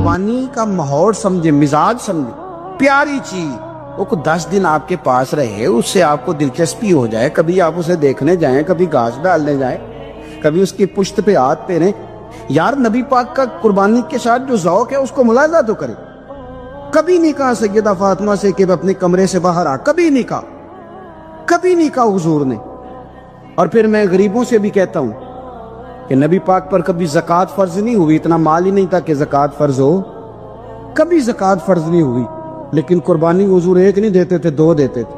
قربانی کا ماحول سمجھے، مزاج سمجھے، پیاری چیز وہ کو 10 دن آپ کے پاس رہے، اس سے آپ کو دلچسپی ہو جائے، کبھی آپ اسے دیکھنے جائیں، کبھی گھاس ڈالنے جائیں، کبھی اس کی پشت پہ ہاتھ پھیریں۔ یار نبی پاک کا قربانی کے ساتھ جو ذوق ہے اس کو ملاحظہ تو کرے۔ کبھی نہیں کہا سیدہ فاطمہ سے کہ اپنے کمرے سے باہر آ، کبھی نہیں کہا، کبھی نہیں کہا حضور نے۔ اور پھر میں غریبوں سے بھی کہتا ہوں کہ نبی پاک پر کبھی زکوٰۃ فرض نہیں ہوئی، اتنا مال ہی نہیں تھا کہ زکوٰۃ فرض ہو، کبھی زکوٰۃ فرض نہیں ہوئی، لیکن قربانی حضور ایک نہیں دیتے تھے، 2 دیتے تھے۔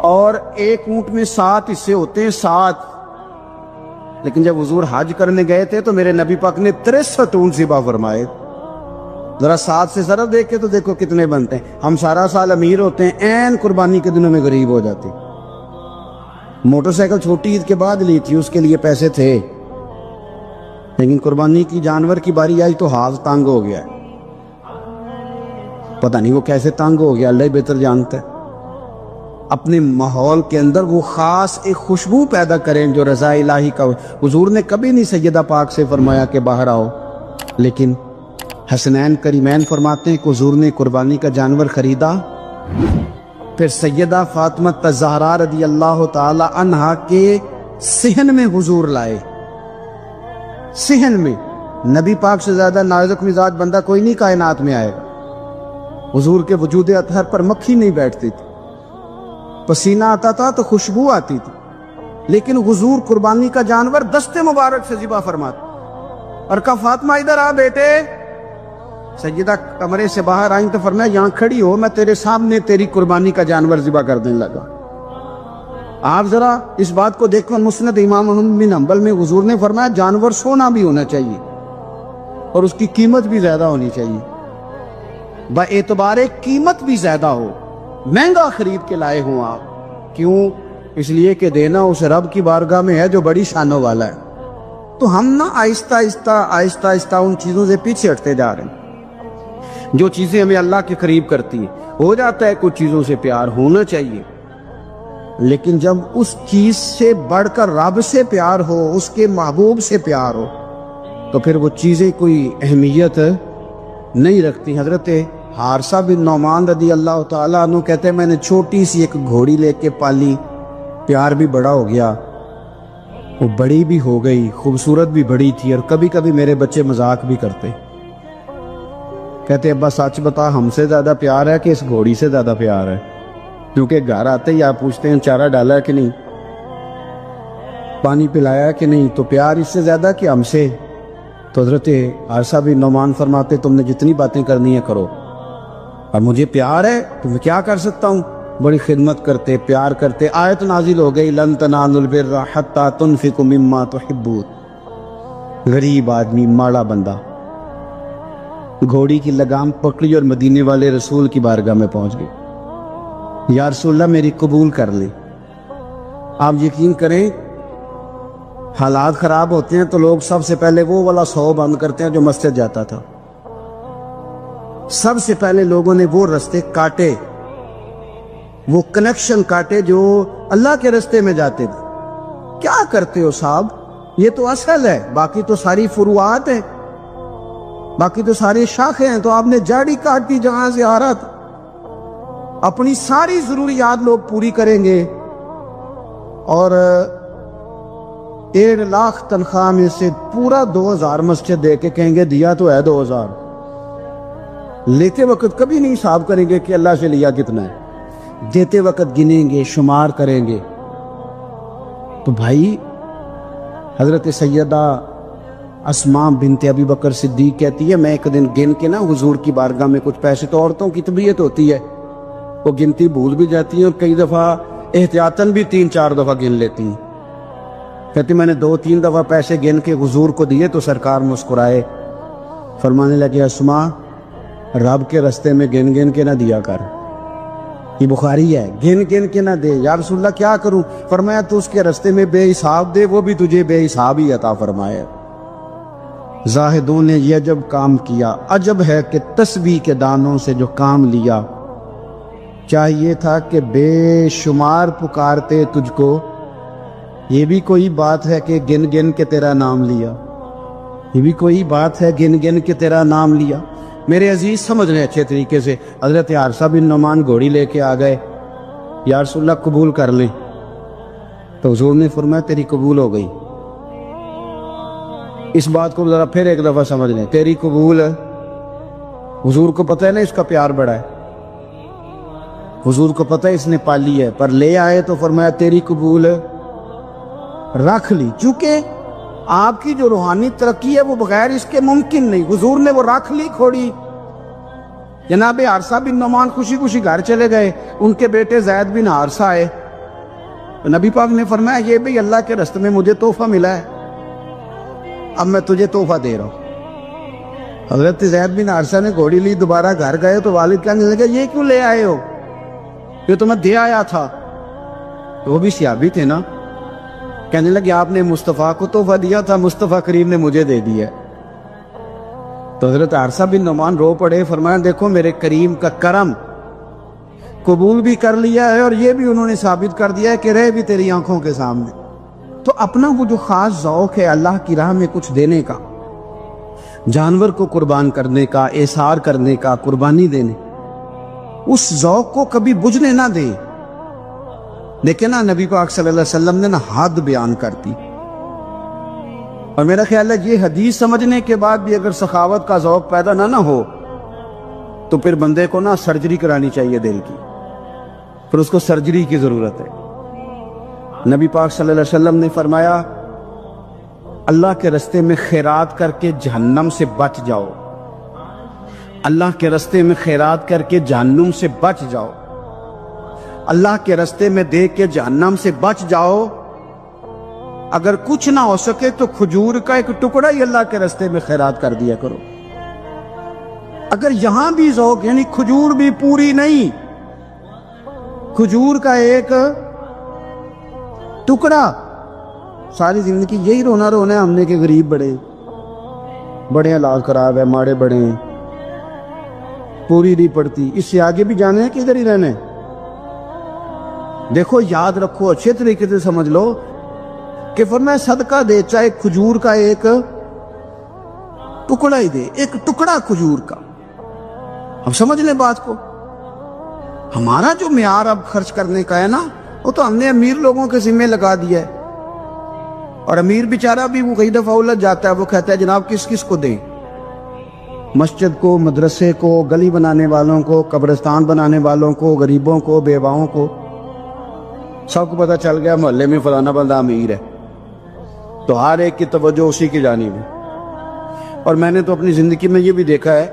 اور ایک اونٹ میں 7 حصے ہوتے ہیں، 7۔ لیکن جب حضور حج کرنے گئے تھے تو میرے نبی پاک نے 63 اونٹ ذبح فرمائے۔ ذرا 7 سے ذرا دیکھ کے تو دیکھو کتنے بنتے ہیں۔ ہم سارا سال امیر ہوتے ہیں، عین قربانی کے دنوں میں غریب ہو جاتے ہیں۔ موٹر سائیکل چھوٹی عید کے بعد لی تھی، اس کے لیے پیسے تھے، لیکن قربانی کی جانور کی باری آئی تو ہاتھ تنگ ہو گیا ہے۔ پتہ نہیں وہ کیسے تنگ ہو گیا، اللہ ہی بہتر جانتا ہے۔ اپنے ماحول کے اندر وہ خاص ایک خوشبو پیدا کریں جو رضا الہی کا۔ حضور نے کبھی نہیں سیدہ پاک سے فرمایا کہ باہر آؤ، لیکن حسنین کریمین فرماتے ہیں کہ حضور نے قربانی کا جانور خریدا، پھر سیدہ فاطمہ الزہرا رضی اللہ تعالی عنہا کے صحن میں حضور لائے۔ صحن میں نبی پاک سے زیادہ نازک مزاج بندہ کوئی نہیں کائنات میں آئے گا۔ حضور کے وجود اطہر پر مکھی نہیں بیٹھتی تھی، پسینہ آتا تھا تو خوشبو آتی تھی، لیکن حضور قربانی کا جانور دست مبارک سے ذبح فرماتے اور کہا فاطمہ ادھر آ بیٹے۔ سیدہ کمرے سے باہر آئیں تو فرمایا یہاں کھڑی ہو، میں تیرے سامنے تیری قربانی کا جانور ذبح کرنے لگا۔ آپ ذرا اس بات کو دیکھو، مسند امام احمد بن حنبل میں حضور نے فرمایا جانور سونا بھی ہونا چاہیے اور اس کی قیمت بھی زیادہ ہونی چاہیے، با اعتبار قیمت بھی زیادہ ہو، مہنگا خرید کے لائے ہوں آپ۔ کیوں؟ اس لیے کہ دینا اس رب کی بارگاہ میں ہے جو بڑی شانوں والا ہے۔ تو ہم نا آہستہ آہستہ ان چیزوں سے پیچھے ہٹتے جا رہے ہیں جو چیزیں ہمیں اللہ کے قریب کرتی ہیں۔ ہو جاتا ہے کچھ چیزوں سے پیار ہونا چاہیے، لیکن جب اس چیز سے بڑھ کر رب سے پیار ہو، اس کے محبوب سے پیار ہو، تو پھر وہ چیزیں کوئی اہمیت نہیں رکھتی۔ حضرت حارثہ بن نعمان رضی اللہ تعالیٰ عنہ کہتے ہیں میں نے چھوٹی سی ایک گھوڑی لے کے پالی، پیار بھی بڑا ہو گیا، وہ بڑی بھی ہو گئی، خوبصورت بھی بڑی تھی، اور کبھی کبھی میرے بچے مذاق بھی کرتے، کہتے ابا سچ بتا ہم سے زیادہ پیار ہے کہ اس گھوڑی سے زیادہ پیار ہے؟ کیونکہ گھر آتے ہی آپ پوچھتے ہیں چارہ ڈالا ہے کہ نہیں، پانی پلایا ہے کہ نہیں، تو پیار اس سے زیادہ کہ ہم سے؟ تو حضرت حارثہ بن نعمان فرماتے تم نے جتنی باتیں کرنی ہے کرو، اور مجھے پیار ہے تو میں کیا کر سکتا ہوں؟ بڑی خدمت کرتے، پیار کرتے۔ آیت نازل ہو گئی لن تنالوا البر حتی تنفقوا مما تحبون۔ غریب آدمی، ماڑا بندہ گھوڑی کی لگام پکڑی اور مدینے والے رسول کی بارگاہ میں پہنچ گئی، یا رسول اللہ میری قبول کر لی۔ آپ یقین کریں حالات خراب ہوتے ہیں تو لوگ سب سے پہلے وہ والا 100 بند کرتے ہیں جو مسجد جاتا تھا، سب سے پہلے لوگوں نے وہ رستے کاٹے، وہ کنیکشن کاٹے جو اللہ کے رستے میں جاتے تھے۔ کیا کرتے ہو صاحب؟ یہ تو اصل ہے، باقی تو ساری فروعات ہیں، باقی تو ساری شاخیں ہیں، تو آپ نے جاڑی کاٹ دی جہاں سے آ رہا تھا۔ اپنی ساری ضروریات لوگ پوری کریں گے اور 1.5 لاکھ تنخواہ میں سے پورا 2000 مسجد دے کے کہیں گے دیا تو ہے 2000، لیتے وقت کبھی نہیں حساب کریں گے کہ اللہ سے لیا کتنا ہے، دیتے وقت گنیں گے، شمار کریں گے۔ تو بھائی حضرت سیدہ اسماء بنت ابی بکر صدیق کہتی ہے میں ایک دن گن کے نا حضور کی بارگاہ میں کچھ پیسے، تو عورتوں کی طبیعت ہوتی ہے وہ گنتی بھول بھی جاتی ہیں اور کئی دفعہ احتیاطاً بھی 3-4 دفعہ گن لیتی ہیں۔ کہتی میں نے 2-3 دفعہ پیسے گن کے حضور کو دیے تو سرکار مسکرائے، فرمانے لگے اسماء رب کے رستے میں گن گن کے نہ دیا کر، یہ بخاری ہے، گن گن کے نہ دے۔ یا رسول اللہ کیا کروں؟ فرمایا تو اس کے رستے میں بے حساب دے، وہ بھی تجھے بے حساب ہی عطا فرمائے۔ زاہدوں نے یہ عجب کام کیا، عجب ہے کہ تسبیح کے دانوں سے جو کام لیا، چاہیے تھا کہ بے شمار پکارتے تجھ کو، یہ بھی کوئی بات ہے کہ گن گن کے تیرا نام لیا۔ یہ بھی کوئی بات ہے گن گن کے تیرا نام لیا؟ میرے عزیز سمجھ لیں اچھے طریقے سے، حضرت حارثہ بن نعمان گھوڑی لے کے آ گئے، یا رسول اللہ قبول کر لیں، تو حضور نے فرمایا تیری قبول ہو گئی۔ اس بات کو ذرا پھر ایک دفعہ سمجھ لیں، تیری قبول ہے۔ حضور کو پتہ ہے نا اس کا پیار بڑا ہے، حضور کو پتہ ہے اس نے پالی ہے، پر لے آئے تو فرمایا تیری قبول رکھ لی، چونکہ آپ کی جو روحانی ترقی ہے وہ بغیر اس کے ممکن نہیں۔ حضور نے وہ رکھ لی کھوڑی۔ جناب حارثہ بن نعمان خوشی خوشی گھر چلے گئے، ان کے بیٹے زید بن حارثہ آئے، نبی پاک نے فرمایا یہ بھی اللہ کے راستے میں مجھے تحفہ ملا ہے، اب میں تجھے تحفہ دے رہا ہوں۔ حضرت زید بن حارثہ نے گھوڑی لی، دوبارہ گھر گئے تو والد کہنے لگے یہ کیوں لے آئے ہو؟ یہ تو میں دے آیا تھا۔ تو وہ بھی صحابی تھے نا، کہنے لگے آپ نے مصطفیٰ کو تحفہ دیا تھا، مصطفیٰ کریم نے مجھے دے دیا۔ تو حضرت حارثہ بن نعمان رو پڑے، فرمایا دیکھو میرے کریم کا کرم، قبول بھی کر لیا ہے اور یہ بھی انہوں نے ثابت کر دیا ہے کہ رہے بھی تیری آنکھوں کے سامنے۔ تو اپنا وہ جو خاص ذوق ہے اللہ کی راہ میں کچھ دینے کا، جانور کو قربان کرنے کا، احسار کرنے کا، قربانی دینے، اس ذوق کو کبھی بجھنے نہ دے۔ لیکن نا نبی پاک صلی اللہ علیہ وسلم نے نا حد بیان کر دی، اور میرا خیال ہے یہ حدیث سمجھنے کے بعد بھی اگر سخاوت کا ذوق پیدا نہ ہو تو پھر بندے کو نا سرجری کرانی چاہیے دل کی، پھر اس کو سرجری کی ضرورت ہے۔ نبی پاک صلی اللہ علیہ وسلم نے فرمایا اللہ کے راستے میں خیرات کر کے جہنم سے بچ جاؤ، اللہ کے راستے میں خیرات کر کے جہنم سے بچ جاؤ، اللہ کے راستے میں دے کے جہنم سے بچ جاؤ۔ اگر کچھ نہ ہو سکے تو کھجور کا ایک ٹکڑا ہی اللہ کے راستے میں خیرات کر دیا کرو۔ اگر یہاں بھی ذوق، یعنی کھجور بھی پوری نہیں، کھجور کا ایک ٹکڑا، ساری زندگی یہی رونا رونا ہے ہم نے کہ غریب بڑے حالات خراب ہے، ماڑے بڑے ہیں، پوری نہیں پڑتی، اس سے آگے بھی جانے ہیں کہ ادھر ہی رہنے۔ دیکھو یاد رکھو، اچھے طریقے سے سمجھ لو کہ فرمایا صدقہ دے، چاہے کھجور کا ایک ٹکڑا ہی دے، ایک ٹکڑا کھجور کا۔ ہم سمجھ لیں بات کو، ہمارا جو معیار اب خرچ کرنے کا ہے نا، وہ تو ہم نے امیر لوگوں کے ذمہ لگا دیا ہے، اور امیر بیچارہ بھی وہ کئی دفعہ الجھ جاتا ہے، وہ کہتا ہے جناب کس کس کو دیں، مسجد کو، مدرسے کو، گلی بنانے والوں کو، قبرستان بنانے والوں کو، غریبوں کو، بیواؤں کو۔ سب کو پتہ چل گیا محلے میں فلانا بندہ امیر ہے، تو ہر ایک کی توجہ اسی کی جانب ہے۔ اور میں نے تو اپنی زندگی میں یہ بھی دیکھا ہے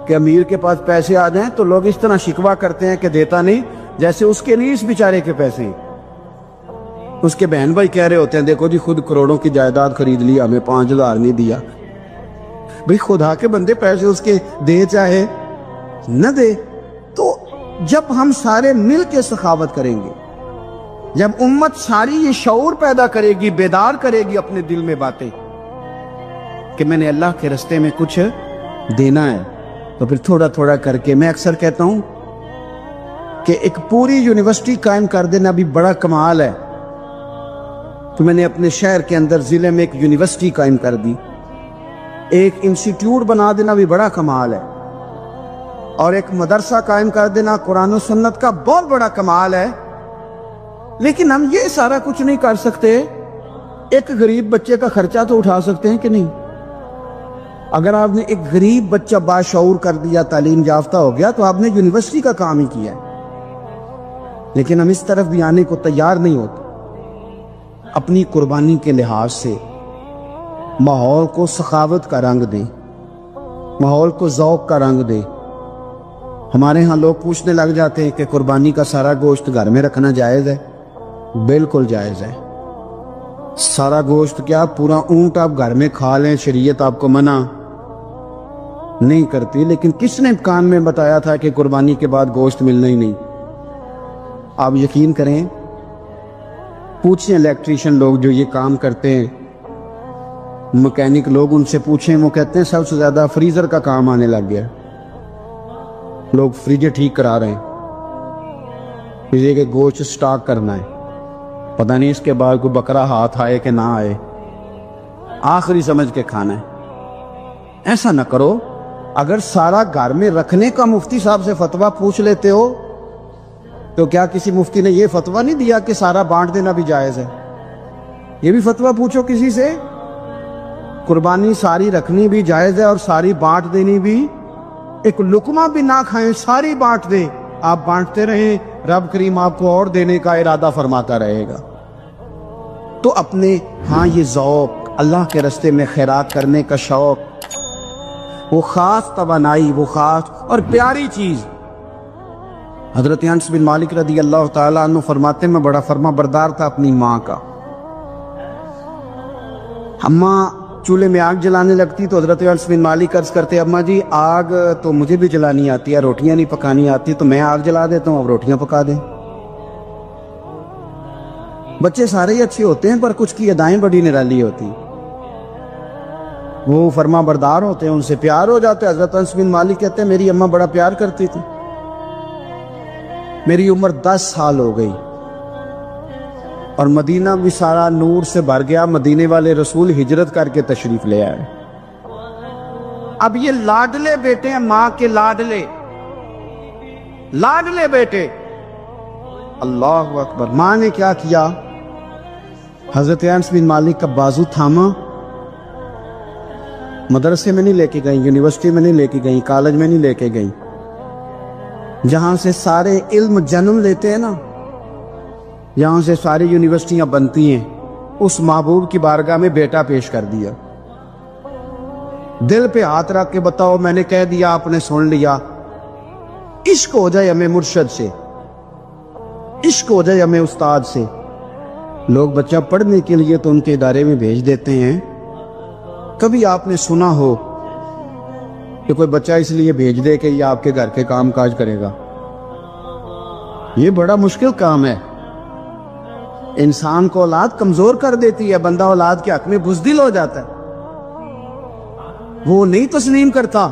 کہ امیر کے پاس پیسے آ جائیں تو لوگ اس طرح شکوہ کرتے ہیں کہ دیتا نہیں، جیسے اس کے نہیں اس بیچارے کے پیسے ہیں۔ اس کے بہن بھائی کہہ رہے ہوتے ہیں دیکھو جی خود کروڑوں کی جائیداد خرید لی، ہمیں 5,000 نہیں دیا۔ بھئی خدا کے بندے پیسے اس کے دے چاہے نہ دے، تو جب ہم سارے مل کے سخاوت کریں گے، جب امت ساری یہ شعور پیدا کرے گی، بیدار کرے گی اپنے دل میں باتیں کہ میں نے اللہ کے راستے میں کچھ دینا ہے، تو پھر تھوڑا تھوڑا کر کے، میں اکثر کہتا ہوں کہ ایک پوری یونیورسٹی قائم کر دینا بھی بڑا کمال ہے۔ تو میں نے اپنے شہر کے اندر ضلع میں ایک یونیورسٹی قائم کر دی، ایک انسٹیٹیوٹ بنا دینا بھی بڑا کمال ہے، اور ایک مدرسہ قائم کر دینا قرآن و سنت کا بہت بڑا کمال ہے۔ لیکن ہم یہ سارا کچھ نہیں کر سکتے، ایک غریب بچے کا خرچہ تو اٹھا سکتے ہیں کہ نہیں؟ اگر آپ نے ایک غریب بچہ باشعور کر دیا، تعلیم یافتہ ہو گیا، تو آپ نے یونیورسٹی کا کام ہی کیا ہے۔ لیکن ہم اس طرف بھی آنے کو تیار نہیں ہوتے۔ اپنی قربانی کے لحاظ سے ماحول کو سخاوت کا رنگ دیں، ماحول کو ذوق کا رنگ دیں۔ ہمارے ہاں لوگ پوچھنے لگ جاتے ہیں کہ قربانی کا سارا گوشت گھر میں رکھنا جائز ہے؟ بالکل جائز ہے۔ سارا گوشت کیا، پورا اونٹ آپ گھر میں کھا لیں، شریعت آپ کو منع نہیں کرتی، لیکن کس نے کان میں بتایا تھا کہ قربانی کے بعد گوشت ملنا ہی نہیں؟ آپ یقین کریں، پوچھیں الیکٹریشین لوگ جو یہ کام کرتے ہیں، مکینک لوگ، ان سے پوچھیں، وہ کہتے ہیں سب سے زیادہ فریزر کا کام آنے لگ گیا، لوگ فریجر ٹھیک کرا رہے ہیں، فریزر کے گوشت سٹاک کرنا ہے، پتہ نہیں اس کے بعد کوئی بکرا ہاتھ آئے کہ نہ آئے۔ آخری سمجھ کے کھانا ہے. ایسا نہ کرو. اگر سارا گھر میں رکھنے کا مفتی صاحب سے فتویٰ پوچھ لیتے ہو تو کیا کسی مفتی نے یہ فتویٰ نہیں دیا کہ سارا بانٹ دینا بھی جائز ہے؟ یہ بھی فتویٰ پوچھو کسی سے. قربانی ساری رکھنی بھی جائز ہے اور ساری بانٹ دینی بھی. ایک لقمہ بھی نہ کھائیں، ساری بانٹ دیں. آپ بانٹتے رہیں، رب کریم آپ کو اور دینے کا ارادہ فرماتا رہے گا. تو اپنے یہ ذوق، اللہ کے راستے میں خیرات کرنے کا شوق، وہ خاص توانائی، وہ خاص اور پیاری چیز. حضرت انس بن مالک رضی اللہ تعالیٰ عنہ فرماتے میں بڑا فرما بردار تھا اپنی ماں کا. اماں چولہے میں آگ جلانے لگتی تو حضرت انس بن مالک عرض کرتے اماں جی آگ تو مجھے بھی جلانی آتی ہے، روٹیاں نہیں پکانی آتی، تو میں آگ جلا دیتا ہوں، اب روٹیاں پکا دیں. بچے سارے ہی اچھے ہوتے ہیں پر کچھ کی ادائیں بڑی نرالی ہوتی، وہ فرما بردار ہوتے ہیں، ان سے پیار ہو جاتے. حضرت انس بن مالک کہتے ہیں میری اماں بڑا پیار کرتی تھی. میری عمر 10 سال ہو گئی اور مدینہ بھی سارا نور سے بھر گیا. مدینے والے رسول ہجرت کر کے تشریف لے آئے. اب یہ لاڈلے بیٹے ہیں، ماں کے لاڈلے بیٹے. اللہ اکبر. ماں نے کیا کیا؟ حضرت انس بن مالک کا بازو تھاما. مدرسے میں نہیں لے کے گئیں، یونیورسٹی میں نہیں لے کے گئیں، کالج میں نہیں لے کے گئیں. جہاں سے سارے علم جنم لیتے ہیں نا، یہاں سے ساری یونیورسٹیاں بنتی ہیں، اس محبوب کی بارگاہ میں بیٹا پیش کر دیا. دل پہ ہاتھ رکھ کے بتاؤ، میں نے کہہ دیا، آپ نے سن لیا. عشق ہو جائے ہمیں مرشد سے، عشق ہو جائے ہمیں استاد سے. لوگ بچہ پڑھنے کے لیے تو ان کے ادارے میں بھیج دیتے ہیں. کبھی آپ نے سنا ہو کہ کوئی بچہ اس لیے بھیج دے کہ یہ آپ کے گھر کے کام کاج کرے گا؟ یہ بڑا مشکل کام ہے. انسان کو اولاد کمزور کر دیتی ہے، بندہ اولاد کے حق میں بزدل ہو جاتا ہے. وہ نہیں تسلیم کرتا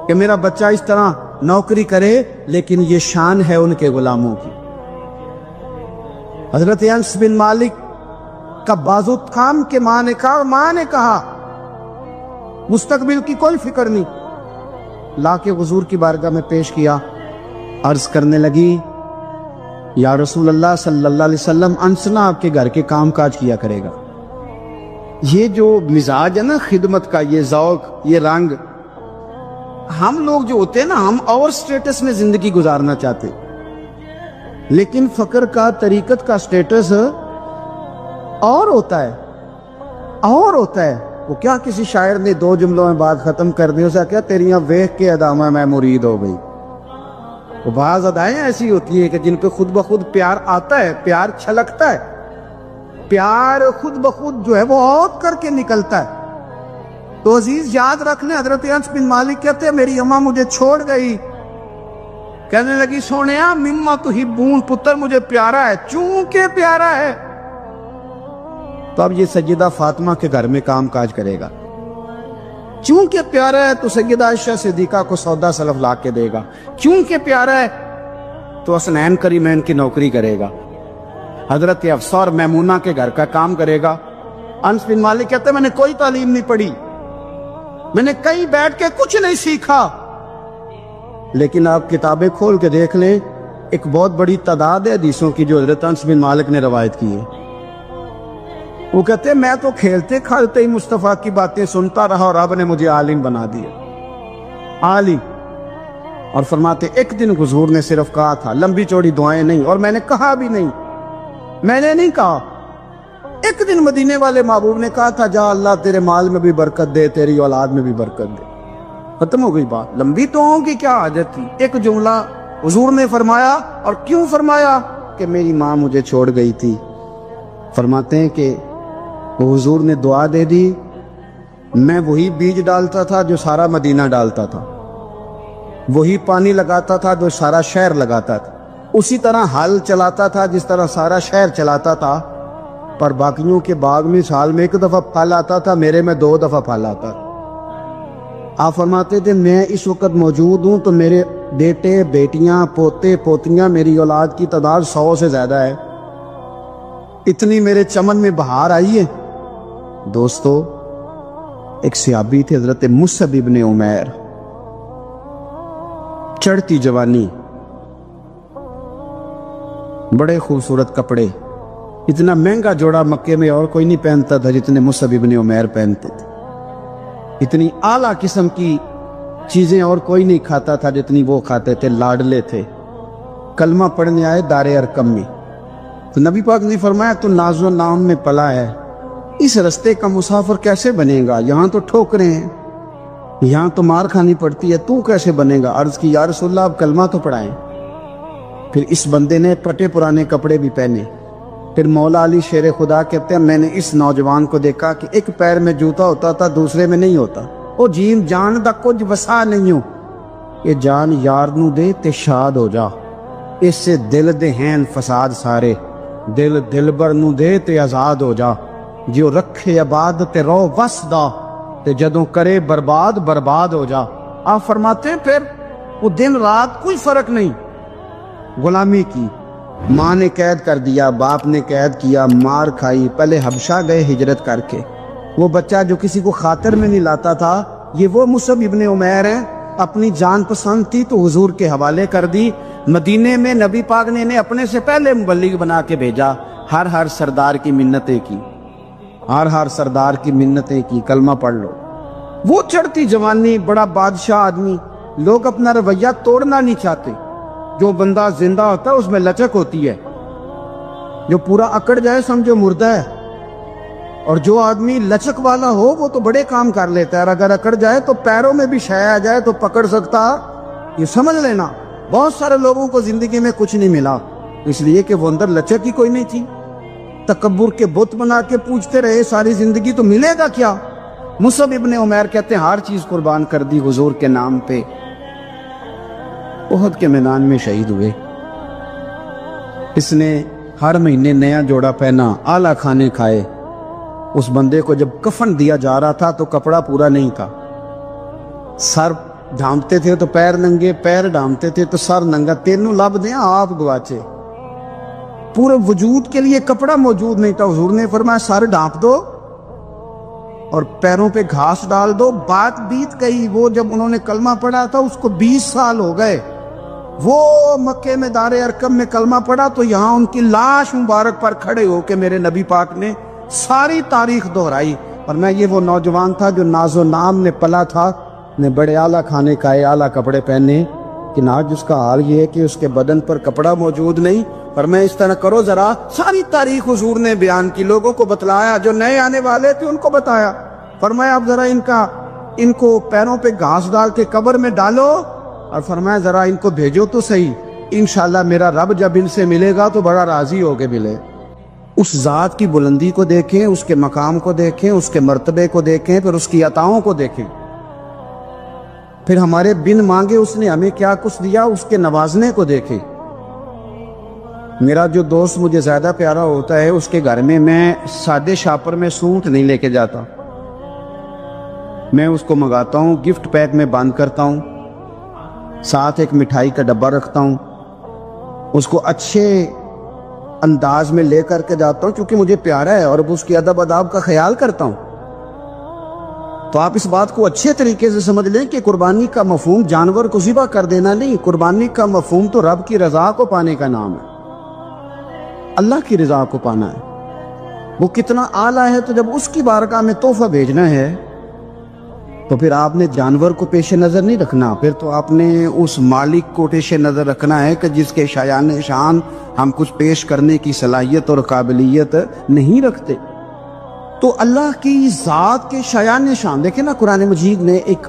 کہ میرا بچہ اس طرح نوکری کرے، لیکن یہ شان ہے ان کے غلاموں کی. حضرت انس بن مالک کا بازو تھام کے ماں نے کہا مستقبل کی کوئی فکر نہیں. لا کے حضور کی بارگاہ میں پیش کیا. عرض کرنے لگی یا رسول اللہ صلی اللہ علیہ وسلم، انس نہ آپ کے گھر کے کام کاج کیا کرے گا. یہ جو مزاج ہے نا خدمت کا، یہ ذوق، یہ رنگ، ہم لوگ جو ہوتے ہیں نا، ہم اور سٹیٹس میں زندگی گزارنا چاہتے، لیکن فقر کا، طریقت کا سٹیٹس اور ہوتا ہے. وہ کیا کسی شاعر نے 2 جملوں میں بات ختم کر دی، اسے کیا تیریاں ویکھ کے ادامہ میں مرید ہو گئی. وہ بعض ادائیں ایسی ہوتی ہیں کہ جن پہ خود بخود پیار آتا ہے، پیار چھلکتا ہے، پیار خود بخود جو ہے وہ عود کر کے نکلتا ہے. تو عزیز یاد رکھ لیں، حضرت انس بن مالک کہتے ہیں میری اماں مجھے چھوڑ گئی. کہنے لگی سونیا مما تحبون، پتر مجھے پیارا ہے، چونکہ پیارا ہے تو اب یہ سیدہ فاطمہ کے گھر میں کام کاج کرے گا. چونکہ پیارا ہے تو سیدہ عائشہ صدیقہ کو سودا سلف لا کے دے گا. چونکہ پیارا ہے تو حسنین کریمین کی نوکری کرے گا. حضرت حفصہ اور میمونہ کے گھر کا کام کرے گا. انس بن مالک کہتے ہیں میں نے کوئی تعلیم نہیں پڑھی، میں نے کہیں بیٹھ کے کچھ نہیں سیکھا، لیکن آپ کتابیں کھول کے دیکھ لیں، ایک بہت بڑی تعداد ہے حدیثوں کی جو حضرت انس بن مالک نے روایت کی ہے. وہ کہتے ہیں میں تو کھیلتے کھالتے ہی مصطفیٰ کی باتیں سنتا رہا اور رب نے مجھے عالم بنا دیا، عالم. اور فرماتے ایک دن حضور نے صرف کہا تھا، لمبی چوڑی دعائیں نہیں، اور میں نے کہا بھی نہیں، میں نے نہیں کہا. ایک دن مدینے والے محبوب نے کہا تھا جا اللہ تیرے مال میں بھی برکت دے، تیری اولاد میں بھی برکت دے. ختم ہو گئی بات. لمبی دعاؤں کی کیا حاجت تھی؟ ایک جملہ حضور نے فرمایا. اور کیوں فرمایا؟ کہ میری ماں مجھے چھوڑ گئی تھی. فرماتے ہیں کہ وہ حضور نے دعا دے دی، میں وہی بیج ڈالتا تھا جو سارا مدینہ ڈالتا تھا، وہی پانی لگاتا تھا جو سارا شہر لگاتا تھا، اسی طرح حل چلاتا تھا جس طرح سارا شہر چلاتا تھا. پر باقیوں کے باغ میں سال میں 1 دفعہ پھل آتا تھا، میرے میں 2 دفعہ پھل آتا تھا. آپ فرماتے تھے میں اس وقت موجود ہوں تو میرے بیٹے بیٹیاں پوتے پوتیاں، میری اولاد کی تعداد 100 سے زیادہ ہے. اتنی میرے چمن میں بہار آئی ہے. دوستو ایک صحابی تھے حضرت مصعب ابن عمیر، چڑھتی جوانی، بڑے خوبصورت کپڑے، اتنا مہنگا جوڑا مکے میں اور کوئی نہیں پہنتا تھا جتنے مصعب ابن عمیر پہنتے تھے، اتنی اعلیٰ قسم کی چیزیں اور کوئی نہیں کھاتا تھا جتنی وہ کھاتے تھے، لاڈلے تھے۔ کلمہ پڑھنے آئے دار ارقم میں، تو نبی پاک نے فرمایا تو ناز و نام میں پلا ہے، اس رستے کا مسافر کیسے بنے گا؟ یہاں تو ٹھوکریں ہیں، یہاں تو مار کھانی پڑتی ہے، تو کیسے بنے گا؟ عرض کی یا رسول اللہ آپ کلمہ تو پڑھائیں۔ پھر اس بندے نے پٹے پرانے کپڑے بھی پہنے۔ پھر مولا علی شیر خدا کہتے ہیں میں نے اس نوجوان کو دیکھا کہ ایک پیر میں جوتا ہوتا تھا دوسرے میں نہیں ہوتا، او جیم جان دا کچھ وسا نہیں ہو، یہ جان یار نو دے تے شاد ہو جا، اس سے دل دے ہیں فساد سارے، دل دلبر نو دے تے آزاد ہو جا، جو رکھے آباد تے رو وس دا تے جدوں کرے برباد برباد ہو جا۔ آپ فرماتے ہیں پھر وہ دن رات کوئی فرق نہیں، غلامی کی، ماں نے قید کر دیا، باپ نے قید کیا، مار کھائی، پہلے حبشہ گئے ہجرت کر کے، وہ بچہ جو کسی کو خاطر میں نہیں لاتا تھا، یہ وہ مصعب ابن عمیر ہیں، اپنی جان پسند تھی تو حضور کے حوالے کر دی۔ مدینے میں نبی پاک نے انہیں اپنے سے پہلے مبلغ بنا کے بھیجا، ہر سردار کی منتیں کی، ہر سردار کی منتیں کی، کلمہ پڑھ لو۔ وہ چڑھتی جوانی، بڑا بادشاہ آدمی، لوگ اپنا رویہ توڑنا نہیں چاہتے، جو بندہ زندہ ہوتا ہے اس میں لچک ہوتی ہے، جو پورا اکڑ جائے سمجھو مردہ ہے، اور جو آدمی لچک والا ہو وہ تو بڑے کام کر لیتا ہے، اور اگر اکڑ جائے تو پیروں میں بھی شے آ جائے تو پکڑ سکتا، یہ سمجھ لینا۔ بہت سارے لوگوں کو زندگی میں کچھ نہیں ملا اس لیے کہ وہ اندر لچک ہی کوئی نہیں تھی، تکبر کے بت بنا کے پوچھتے رہے ساری زندگی تو ملے گا کیا؟ مصعب ابن عمیر کہتے ہیں ہر چیز قربان کر دی حضور کے نام پہ، احد کے میدان میں شہید ہوئے۔ اس نے ہر مہینے نیا جوڑا پہنا، اعلیٰ کھانے کھائے۔ اس بندے کو جب کفن دیا جا رہا تھا تو کپڑا پورا نہیں تھا، سر ڈھانپتے تھے تو پیر ننگے، پیر ڈھانپتے تھے تو سر ننگا، تینوں لب دیں آپ گواچے، پورے وجود کے لیے کپڑا موجود نہیں تھا۔ حضور نے فرمایا سر ڈھانپ دو اور پیروں پہ گھاس ڈال دو۔ بات بیت گئی، وہ جب انہوں نے کلمہ پڑھا تھا اس کو 20 سال ہو گئے، وہ مکے میں دار ارقم میں کلمہ پڑھا تو یہاں ان کی لاش مبارک پر کھڑے ہو کے میرے نبی پاک نے ساری تاریخ دہرائی، اور میں یہ وہ نوجوان تھا جو ناز و نام میں پلا تھا، نے بڑے اعلیٰ کھانے کھائے، اعلیٰ کپڑے پہنے، کہ آج اس کا حال یہ ہے کہ اس کے بدن پر کپڑا موجود نہیں۔ پر میں اس طرح کرو ذرا، ساری تاریخ حضور نے بیان کی، لوگوں کو بتلایا، جو نئے آنے والے تھے ان کو بتایا، فرمایا اب ذرا ان کو پیروں پہ گھاس ڈال کے قبر میں ڈالو، اور فرمایا ذرا ان کو بھیجو تو صحیح، انشاءاللہ میرا رب جب ان سے ملے گا تو بڑا راضی ہو کے ملے۔ اس ذات کی بلندی کو دیکھیں، اس کے مقام کو دیکھیں، اس کے مرتبے کو دیکھیں، پھر اس کی عطاؤں کو دیکھیں، پھر ہمارے بن مانگے اس نے ہمیں کیا کچھ دیا، اس کے نوازنے کو دیکھیں۔ میرا جو دوست مجھے زیادہ پیارا ہوتا ہے اس کے گھر میں میں سادے شاپر میں سوٹ نہیں لے کے جاتا، میں اس کو منگاتا ہوں، گفٹ پیک میں بند کرتا ہوں، ساتھ ایک مٹھائی کا ڈبہ رکھتا ہوں، اس کو اچھے انداز میں لے کر کے جاتا ہوں کیونکہ مجھے پیارا ہے اور اس کی ادب اداب کا خیال کرتا ہوں۔ تو آپ اس بات کو اچھے طریقے سے سمجھ لیں کہ قربانی کا مفہوم جانور کو ذبح کر دینا نہیں، قربانی کا مفہوم تو رب کی رضا کو پانے کا نام ہے، اللہ کی رضا کو پانا ہے۔ وہ کتنا اعلیٰ ہے، تو جب اس کی بارگاہ میں تحفہ بھیجنا ہے تو پھر آپ نے جانور کو پیش نظر نہیں رکھنا، پھر تو آپ نے اس مالک کو پیش نظر رکھنا ہے کہ جس کے شایان شان ہم کچھ پیش کرنے کی صلاحیت اور قابلیت نہیں رکھتے۔ تو اللہ کی ذات کے شایان شان دیکھیں نا، قرآن مجید نے ایک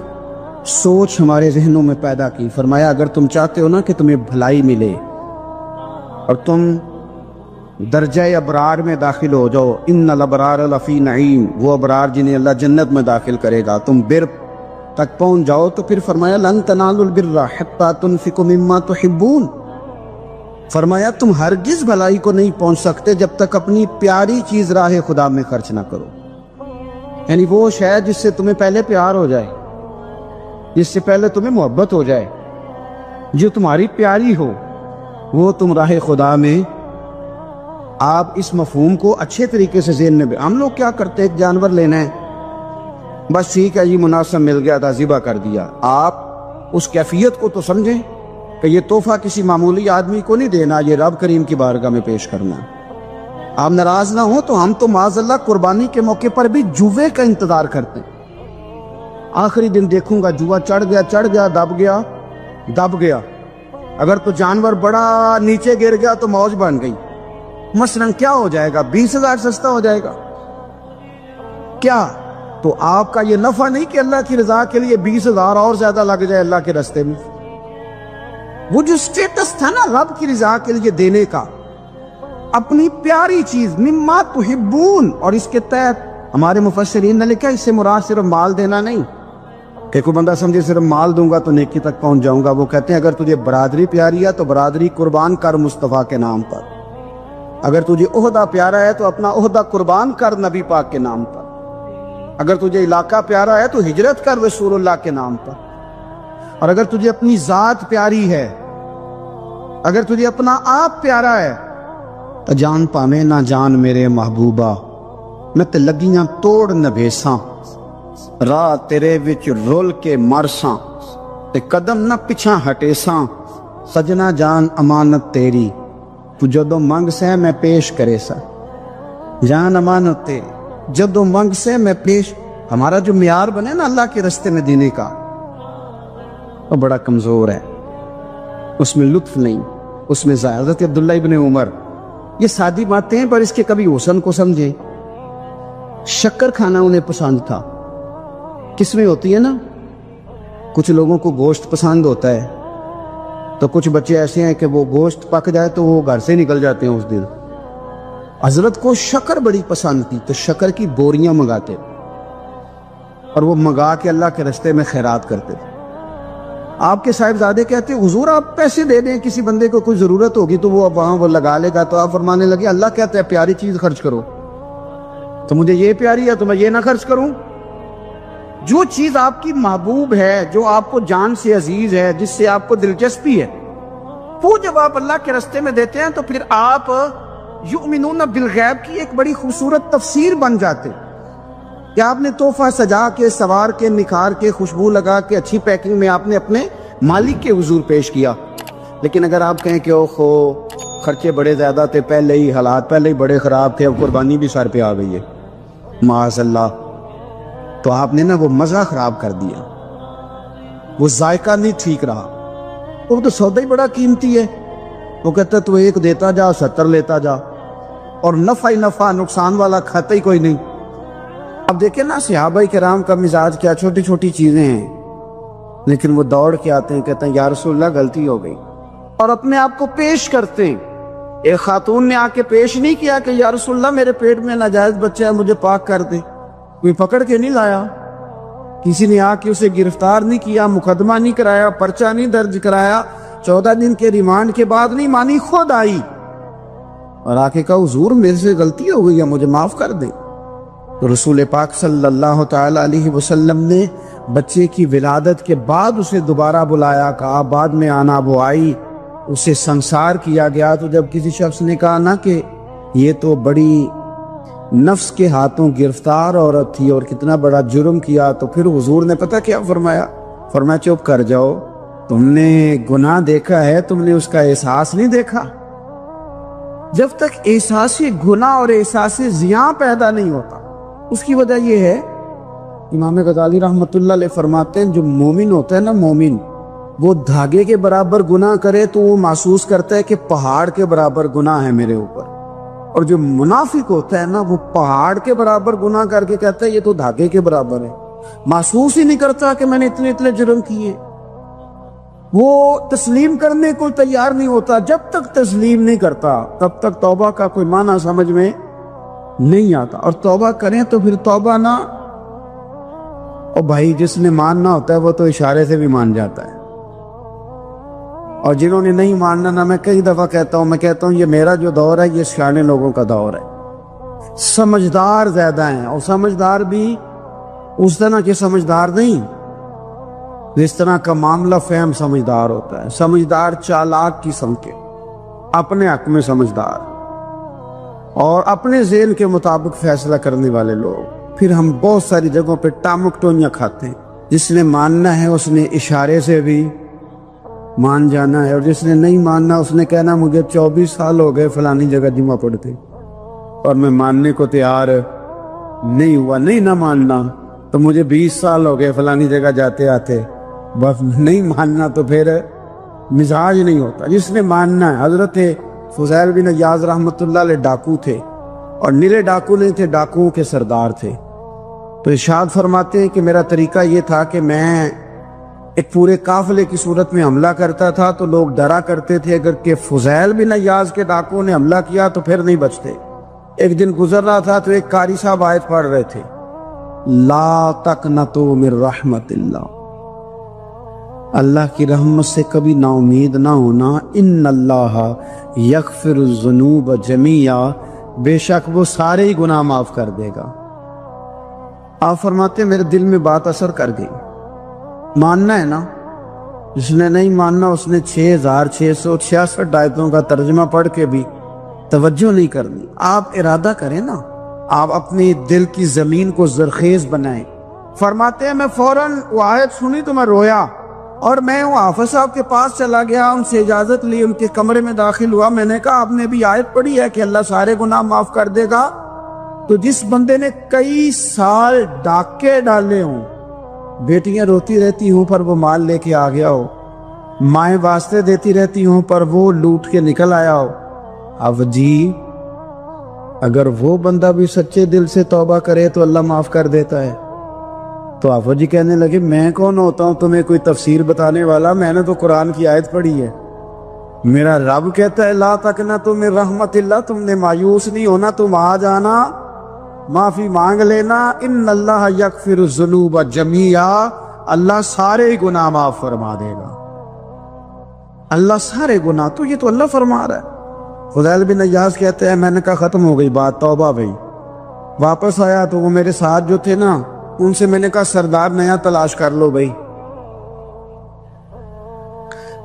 سوچ ہمارے ذہنوں میں پیدا کی، فرمایا اگر تم چاہتے ہو نا کہ تمہیں بھلائی ملے اور تم درجہ ابرار میں داخل ہو جاؤ، ان الابرار لفی نعیم، وہ ابرار جنہیں اللہ جنت میں داخل کرے گا، تم بر تک پہنچ جاؤ، تو پھر فرمایا لن تنالوا البر حتی تنفقوا مما تحبون، فرمایا تم ہرگز بھلائی کو نہیں پہنچ سکتے جب تک اپنی پیاری چیز راہ خدا میں خرچ نہ کرو، یعنی وہ شے جس سے تمہیں پہلے پیار ہو جائے، جس سے پہلے تمہیں محبت ہو جائے، جو تمہاری پیاری ہو، وہ تم راہ خدا میں آپ اس مفہوم کو اچھے طریقے سے ذہن میں ہم لوگ کیا کرتے ہیں، ایک جانور لینا ہے، بس ٹھیک ہے جی مناسب مل گیا تھا ذبح کر دیا۔ آپ اس کیفیت کو تو سمجھیں کہ یہ تحفہ کسی معمولی آدمی کو نہیں دینا، یہ رب کریم کی بارگاہ میں پیش کرنا۔ آپ ناراض نہ ہوں تو ہم تو معاذ اللہ قربانی کے موقع پر بھی جوے کا انتظار کرتے ہیں۔ آخری دن دیکھوں گا جوا چڑھ گیا دب گیا، اگر تو جانور بڑا نیچے گر گیا تو موج بن گئی، مثلا کیا ہو جائے گا؟ 20,000 سستا ہو جائے گا کیا؟ تو آپ کا یہ نفع نہیں کہ اللہ کی رضا کے لیے 20,000 اور زیادہ لگ جائے اللہ کے راستے میں۔ وہ جو سٹیٹس تھا نا رب کی رضا کے لیے دینے کا، اپنی پیاری چیز مما تحبون، اور اس کے تحت ہمارے مفسرین نے لکھا اس سے مراد صرف مال دینا نہیں کہ کوئی بندہ سمجھے صرف مال دوں گا تو نیکی تک پہنچ جاؤں گا۔ وہ کہتے ہیں اگر تجھے برادری پیاری ہے تو برادری قربان کر مصطفیٰ کے نام پر، اگر تجھے عہدہ پیارا ہے تو اپنا عہدہ قربان کر نبی پاک کے نام پر، اگر تجھے علاقہ پیارا ہے تو ہجرت کر رسول اللہ کے نام پر، اور اگر تجھے اپنی ذات پیاری ہے، اگر تجھے اپنا آپ پیارا ہے تو جان پاویں نہ جان میرے محبوبہ، میں تے لگیاں توڑ نبھیساں، راہ تیرے وچ رول کے مرساں، تے قدم نہ پچھاں ہٹیساں، سجنا جان امانت تیری، تو جدو منگ سے میں پیش کرے سا، جان امانت تیری جدو منگ سے میں پیش۔ ہمارا جو معیار بنے نا اللہ کے رستے میں دینے کا وہ بڑا کمزور ہے، اس میں لطف نہیں، اس میں حضرت عبداللہ ابن عمر، یہ سادی باتیں ہیں پر اس کے کبھی حسن کو سمجھیں۔ شکر کھانا انہیں پسند تھا، کس میں ہوتی ہے نا، کچھ لوگوں کو گوشت پسند ہوتا ہے تو کچھ بچے ایسے ہیں کہ وہ گوشت پک جائے تو وہ گھر سے نکل جاتے ہیں اس دن۔ حضرت کو شکر بڑی پسند تھی تو شکر کی بوریاں منگاتے اور وہ منگا کے اللہ کے راستے میں خیرات کرتے تھے۔ آپ کے صاحبزادے کہتے حضور آپ پیسے دے دیں، کسی بندے کو کوئی ضرورت ہوگی تو وہ وہاں وہ لگا لے گا، تو آپ فرمانے لگے اللہ کہتا ہے پیاری چیز خرچ کرو، تو مجھے یہ پیاری ہے تو میں یہ نہ خرچ کروں؟ جو چیز آپ کی محبوب ہے، جو آپ کو جان سے عزیز ہے، جس سے آپ کو دلچسپی ہے، وہ جب آپ اللہ کے راستے میں دیتے ہیں تو پھر آپ یؤمنون بالغیب کی ایک بڑی خوبصورت تفسیر بن جاتے کہ آپ نے تحفہ سجا کے سوار کے نکھار کے خوشبو لگا کے اچھی پیکنگ میں آپ نے اپنے مالک کے حضور پیش کیا۔ لیکن اگر آپ کہیں کہ اوہو خرچے بڑے زیادہ تھے، پہلے ہی حالات پہلے ہی بڑے خراب تھے، اب قربانی بھی سر پہ آ گئی ہے معاذ اللہ، تو آپ نے نا وہ مزہ خراب کر دیا، وہ ذائقہ نہیں ٹھیک رہا۔ وہ تو سودا ہی بڑا قیمتی ہے، وہ کہتا ہے تو ایک دیتا جا 70 لیتا جا، اور نفع ہی نفع، نقصان والا کھاتا ہی کوئی نہیں۔ اب دیکھیں نا صحابہ کرام کا مزاج کیا، چھوٹی چھوٹی چیزیں ہیں لیکن وہ دوڑ کے آتے ہیں، کہتے ہیں یا رسول اللہ غلطی ہو گئی، اور اپنے آپ کو پیش کرتے ہیں۔ ایک خاتون نے آ کے پیش نہیں کیا کہ یا رسول اللہ میرے پیٹ میں ناجائز بچہ ہے مجھے پاک کر دے، کوئی پکڑ کے نہیں لایا، کسی نے آ کے اسے گرفتار نہیں کیا، مقدمہ نہیں کرایا، پرچہ نہیں درج کرایا، 14 دن کے ریمانڈ کے بعد نہیں مانی، خود آئی اور آ کے کہا حضور میرے سے غلطی ہو گئی ہے مجھے معاف کر دیں۔ تو رسول پاک صلی اللہ تعالی علیہ وسلم نے بچے کی ولادت کے بعد اسے دوبارہ بلایا، کہا بعد میں آنا، وہ آئی، اسے سنسار کیا گیا۔ تو جب کسی شخص نے کہا نا کہ یہ تو بڑی نفس کے ہاتھوں گرفتار عورت تھی اور کتنا بڑا جرم کیا، تو پھر حضور نے پتہ کیا فرمایا؟ فرمایا چپ کر جاؤ، تم نے گناہ دیکھا ہے، تم نے اس کا احساس نہیں دیکھا۔ جب تک احساس گناہ اور احساس زیاں پیدا نہیں ہوتا، اس کی وجہ یہ ہے، امام غزالی رحمۃ اللہ علیہ فرماتے ہیں جو مومن ہوتا ہے نا، مومن وہ دھاگے کے برابر گناہ کرے تو وہ محسوس کرتا ہے کہ پہاڑ کے برابر گناہ ہے میرے اوپر، اور جو منافق ہوتا ہے نا وہ پہاڑ کے برابر گناہ کر کے کہتا ہے یہ تو دھاگے کے برابر ہے، محسوس ہی نہیں کرتا کہ میں نے اتنے جرم کیے۔ وہ تسلیم کرنے کو تیار نہیں ہوتا، جب تک تسلیم نہیں کرتا تب تک توبہ کا کوئی معنی سمجھ میں نہیں آتا، اور توبہ کریں تو پھر توبہ نہ، اور بھائی جس نے ماننا ہوتا ہے وہ تو اشارے سے بھی مان جاتا ہے، اور جنہوں نے نہیں ماننا نا، میں کئی دفعہ کہتا ہوں یہ میرا جو دور ہے یہ سیانے لوگوں کا دور ہے، سمجھدار زیادہ ہیں، اور سمجھدار بھی اس طرح کے سمجھدار نہیں جس طرح کا معاملہ فہم سمجھدار ہوتا ہے، سمجھدار چالاک قسم کے، اپنے حق میں سمجھدار، اور اپنے ذہن کے مطابق فیصلہ کرنے والے لوگ. پھر ہم بہت ساری جگہوں پہ ٹامک ٹونیاں کھاتے ہیں. جس نے ماننا ہے اس نے اشارے سے بھی مان جانا ہے، اور جس نے نہیں ماننا اس نے کہنا مجھے 24 سال ہو گئے فلانی جگہ جمعہ پڑھتے اور میں ماننے کو تیار نہیں ہوا. نہیں نہ ماننا تو مجھے 20 سال ہو گئے فلانی جگہ جاتے آتے، بس نہیں ماننا تو پھر مزاج نہیں ہوتا. جس نے ماننا ہے. حضرت فضیل بن عیاض رحمۃ اللہ علیہ ڈاکو تھے، اور نیلے ڈاکو نہیں تھے، ڈاکوؤں کے سردار تھے. تو ارشاد فرماتے ہیں کہ میرا طریقہ یہ تھا کہ میں ایک پورے قافلے کی صورت میں حملہ کرتا تھا تو لوگ ڈرا کرتے تھے اگر کہ فضیل بن عیاض کے ڈاکوؤں نے حملہ کیا تو پھر نہیں بچتے. ایک دن گزر رہا تھا تو ایک قاری صاحب آیت پڑھ رہے تھے، لا تقنطوا من رحمت اللہ، اللہ کی رحمت سے کبھی نا امید نہ ہونا. ان اللہ یغفر الذنوب جمیعا، بے شک وہ سارے ہی گناہ معاف کر دے گا. آپ فرماتے ہیں میرے دل میں بات اثر کر گئی. ماننا ہے نا. جس نے نہیں ماننا اس نے 6666 آیتوں کا ترجمہ پڑھ کے بھی توجہ نہیں کرنی. آپ ارادہ کریں نا، آپ اپنی دل کی زمین کو زرخیز بنائیں. فرماتے ہیں میں فوراً وہ آیت سنی تو میں رویا، اور میں وہ حافظ صاحب کے پاس چلا گیا، ان سے اجازت لی، ان کے کمرے میں داخل ہوا. میں نے کہا آپ نے بھی آیت پڑھی ہے کہ اللہ سارے گناہ معاف کر دے گا؟ تو جس بندے نے کئی سال ڈاکے ڈالے ہوں، بیٹیاں روتی رہتی ہوں پر وہ مال لے کے آ گیا ہو، مائیں واسطے دیتی رہتی ہوں پر وہ لوٹ کے نکل آیا ہو، اب جی اگر وہ بندہ بھی سچے دل سے توبہ کرے تو اللہ معاف کر دیتا ہے. تو آفو جی کہنے لگے میں کون ہوتا ہوں تمہیں کوئی تفسیر بتانے والا، میں نے تو قرآن کی آیت پڑھی ہے. میرا رب کہتا ہے لا تقنطوا من رحمت اللہ، تم نے مایوس نہیں ہونا، تم آ جانا، معافی مانگ لینا. ان اللہ یغفر الذنوب جمیعا، اللہ سارے گناہ معاف فرما دے گا. اللہ سارے گناہ، تو یہ تو اللہ فرما رہا ہے. فضیل بن عیاض کہتے ہیں میں نے کہا ختم ہو گئی بات، توبہ بھائی. واپس آیا تو وہ میرے ساتھ جو تھے نا ان سے میں نے کہا سردار نیا تلاش کر لو بھائی.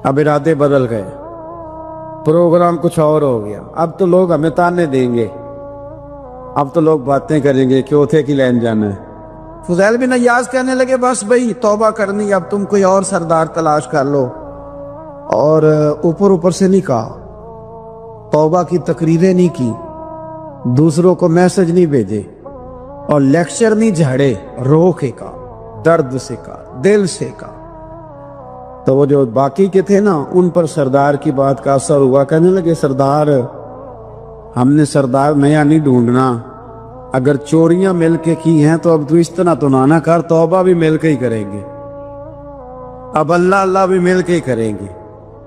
اب ارادے بدل گئے، پروگرام کچھ اور ہو گیا. اب تو لوگ ہمیں تانے دیں گے، اب تو لوگ باتیں کریں گے چوتھے کی لین جانا ہے. فضیل بن عیاض کہنے لگے بس بھائی توبہ کرنی، اب تم کوئی اور سردار تلاش کر لو. اور اوپر سے نہیں کہا، توبہ کی تقریریں نہیں کی، دوسروں کو میسج نہیں بھیجے، اور لیکچر نہیں جھاڑے، رو کے کہا، درد سے کہا، دل سے کہا. تو وہ جو باقی کے تھے نا ان پر سردار کی بات کا اثر ہوا. کہنے لگے سردار ہم نے سردار نیا نہیں ڈھونڈنا، اگر چوریاں مل کے کی ہیں تو اب تو اس طرح تو نہ کر، توبہ بھی مل کے ہی کریں گے، اب اللہ بھی مل کے ہی کریں گے.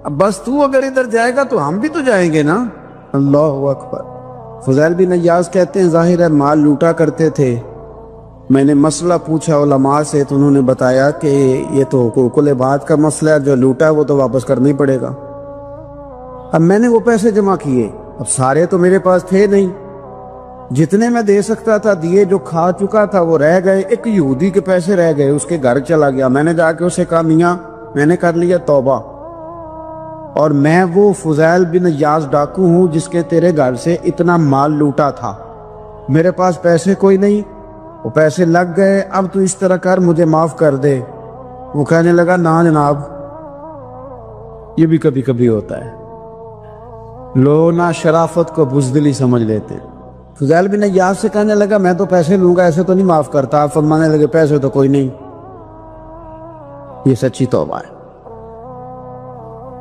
اب بس تو اگر ادھر جائے گا تو ہم بھی تو جائیں گے نا. اللہ اکبر. فضیل بن عیاض کہتے ہیں ظاہر ہے مال لوٹا کرتے تھے. میں نے مسئلہ پوچھا علماء سے تو انہوں نے بتایا کہ یہ تو حقوق العباد کا مسئلہ ہے، جو لوٹا ہے وہ تو واپس کرنا ہی پڑے گا. اب میں نے وہ پیسے جمع کیے، اب سارے تو میرے پاس تھے نہیں، جتنے میں دے سکتا تھا دیے، جو کھا چکا تھا وہ رہ گئے. ایک یہودی کے پیسے رہ گئے، اس کے گھر چلا گیا. میں نے جا کے اسے کہا میاں میں نے کر لیا توبہ، اور میں وہ فضیل بن عیاض ڈاکو ہوں جس کے تیرے گھر سے اتنا مال لوٹا تھا، میرے پاس پیسے کوئی نہیں، وہ پیسے لگ گئے، اب تو اس طرح کر مجھے معاف کر دے. وہ کہنے لگا نا جناب، یہ بھی کبھی کبھی ہوتا ہے، لوگ نا شرافت کو بزدلی سمجھ لیتے. فضیل بن عیاض سے کہنے لگا میں تو پیسے لوں گا، ایسے تو نہیں معاف کرتا. آپ فرمانے لگے پیسے تو کوئی نہیں، یہ سچی توبہ ہے.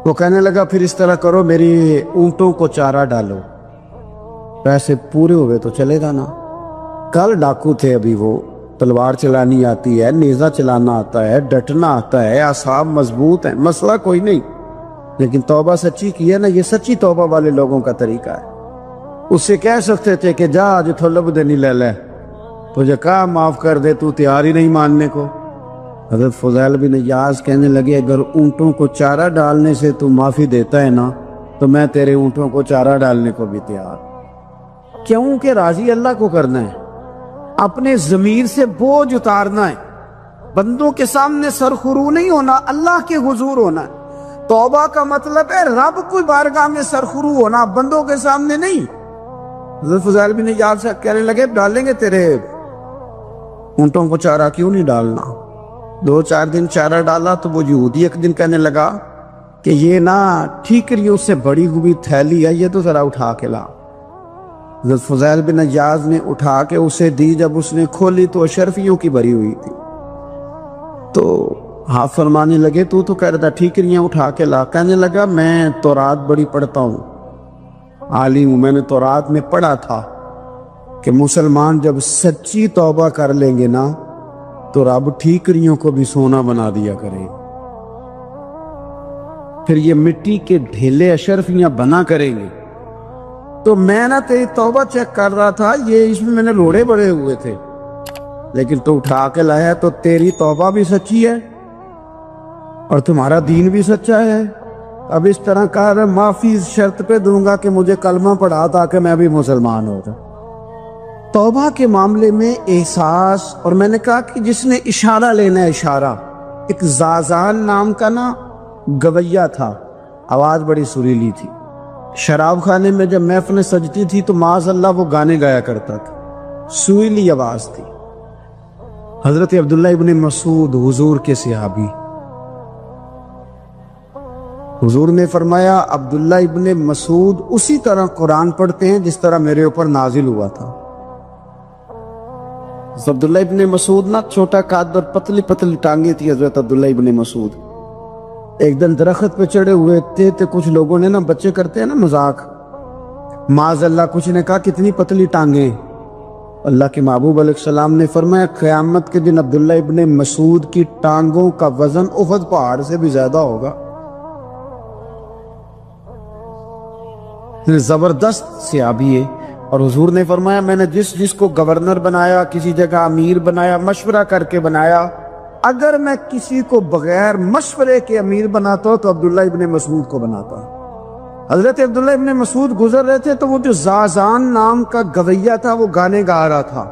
وہ کہنے لگا پھر اس طرح کرو میری اونٹوں کو چارہ ڈالو، پیسے پورے ہوئے تو چلے گا نا. کل ڈاکو تھے، ابھی وہ تلوار چلانی آتی ہے، نیزہ چلانا آتا ہے، ڈٹنا آتا ہے، اعصاب مضبوط ہیں، مسئلہ کوئی نہیں، لیکن توبہ سچی کی ہے نا. یہ سچی توبہ والے لوگوں کا طریقہ ہے. اس سے کہہ سکتے تھے کہ جا آج تھلب دینی لے لے، تجھے کہا معاف کر دے، تو تیار ہی نہیں ماننے کو. حضرت فضیل بن عیاض کہنے لگے اگر اونٹوں کو چارہ ڈالنے سے تو معافی دیتا ہے نا تو میں تیرے اونٹوں کو چارہ ڈالنے کو بھی تیار. کیوں کہ راضی اللہ کو کرنا ہے، اپنے ضمیر سے بوجھ اتارنا ہے، بندوں کے سامنے سرخرو نہیں ہونا، اللہ کے حضور ہونا ہے. توبہ کا مطلب ہے رب کی بارگاہ میں سرخرو ہونا، بندوں کے سامنے نہیں. حضرت فضیل بن ایاض سے کہنے لگے ڈالیں گے تیرے اونٹوں کو چارہ، کیوں نہیں ڈالنا؟ 2-4 دن چارہ ڈالا تو وہ یہودی ایک دن کہنے لگا کہ یہ نا ٹھیکریوں سے بڑی ہوئی تھیلی ہے، یہ تو ذرا اٹھا کے لا۔ حضرت فضیل بن ایاض نے اٹھا کے اسے دی، جب اس نے کھولی تو اشرفیوں کی بھری ہوئی تھی۔ تو آپ فرمانے لگے تو کہہ رہا تھا ٹھیکریاں اٹھا کے لا۔ کہنے لگا میں تورات بڑی پڑھتا ہوں، عالم ہوں، میں نے تورات میں پڑھا تھا کہ مسلمان جب سچی توبہ کر لیں گے نا تو رب ٹھیکریوں کو بھی سونا بنا دیا کرے، پھر یہ مٹی کے ڈھیلے اشرفیاں بنا کریں گے۔ تو میں نا تیری توبہ چیک کر رہا تھا، یہ اس میں نے روڑے بڑے ہوئے تھے، لیکن تو اٹھا کے لایا تو تیری توبہ بھی سچی ہے اور تمہارا دین بھی سچا ہے۔ اب اس طرح کہا رہا معافی اس شرط پہ دوں گا کہ مجھے کلمہ پڑھا تاکہ میں بھی مسلمان ہو جاؤں۔ توبہ کے معاملے میں احساس، اور میں نے کہا کہ جس نے اشارہ لینا ہے اشارہ، ایک زازان نام کا نا گویا تھا، آواز بڑی سریلی تھی، شراب خانے میں جب محفلیں سجتی تھی تو معاذ اللہ وہ گانے گایا کرتا تھا، سریلی آواز تھی۔ حضرت عبداللہ ابن مسعود حضور کے صحابی، حضور نے فرمایا عبداللہ ابن مسعود اسی طرح قرآن پڑھتے ہیں جس طرح میرے اوپر نازل ہوا تھا۔ عبداللہ ابن مسعود نا چھوٹا قد اور پتلی پتلی ٹانگیں تھی حضرت عبداللہ ابن مسعود۔ ایک دن درخت پہ چڑھے ہوئے تھے تو کچھ لوگوں نے نا، بچے کرتے ہیں نا مذاق، معاذ اللہ کچھ نے کہا کتنی پتلی ٹانگیں۔ اللہ کے محبوب علیہ السلام نے فرمایا قیامت کے دن عبداللہ ابن مسعود کی ٹانگوں کا وزن احد پہاڑ سے بھی زیادہ ہوگا۔ زبردست صحابی ہے، اور حضور نے فرمایا میں نے جس کو گورنر بنایا، کسی جگہ امیر بنایا، مشورہ کر کے بنایا، اگر میں کسی کو بغیر مشورے کے امیر بناتا تو عبداللہ ابن مسعود کو بناتا۔ حضرت عبداللہ ابن مسعود گزر رہے تھے تو وہ جو زازان نام کا گویا تھا وہ گانے گا رہا تھا۔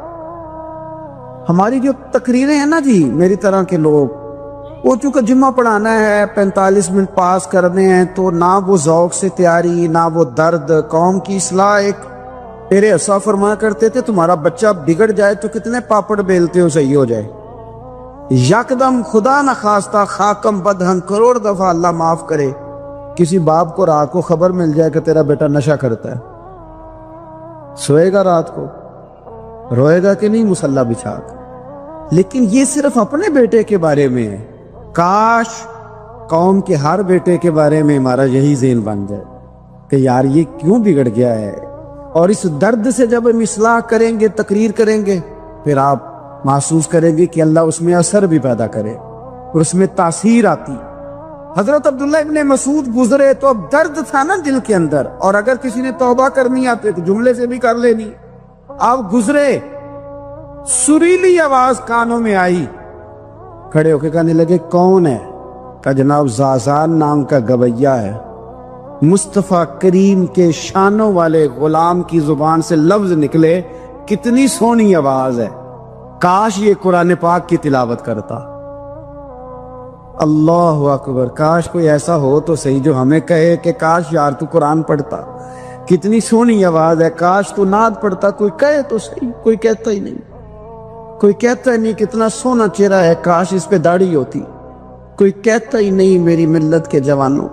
ہماری جو تقریریں ہیں نا جی، میری طرح کے لوگ، وہ چونکہ جمعہ پڑھانا ہے، 45 منٹ پاس کرنے ہیں، تو نہ وہ ذوق سے تیاری، نہ وہ درد، قوم کی اصلاح۔ ایک میرے اسا فرمایا کرتے تھے تمہارا بچہ بگڑ جائے تو کتنے پاپڑ بیلتے ہو صحیح ہو جائے؟ یکدم خدا نہ خواستہ خاکم بدہن کروڑ دفعہ اللہ معاف کرے کسی باپ کو رات کو خبر مل جائے کہ تیرا بیٹا نشہ کرتا ہے، سوئے گا رات کو؟ روئے گا کہ نہیں مصلی بچھا کے؟ لیکن یہ صرف اپنے بیٹے کے بارے میں ہے، کاش قوم کے ہر بیٹے کے بارے میں ہمارا یہی ذہن بن جائے کہ یار یہ کیوں بگڑ گیا ہے۔ اور اس درد سے جب ہم اصلاح کریں گے، تقریر کریں گے، پھر آپ محسوس کریں گے کہ اللہ اس میں اثر بھی پیدا کرے اور اس میں تاثیر آتی۔ حضرت عبداللہ ابن مسعود گزرے تو اب درد تھا نا دل کے اندر، اور اگر کسی نے توبہ کرنی آتے تو جملے سے بھی کر لینی۔ آپ گزرے، سریلی آواز کانوں میں آئی، کھڑے ہو کے کہنے لگے کون ہے؟ کہ جناب زازان نام کا گویا ہے، مصطفیٰ کریم کے شانوں والے غلام کی زبان سے لفظ نکلے، کتنی سونی آواز ہے، کاش یہ قرآن پاک کی تلاوت کرتا۔ اللہ اکبر، کاش کوئی ایسا ہو تو صحیح جو ہمیں کہے کہ کاش یار تو قرآن پڑھتا، کتنی سونی آواز ہے، کاش تو نعت پڑھتا، کوئی کہے تو صحیح، کوئی کہتا ہی نہیں، کوئی کہتا ہی نہیں کتنا سونا چہرہ ہے، کاش اس پہ داڑھی ہوتی، کوئی کہتا ہی نہیں میری ملت کے جوانوں۔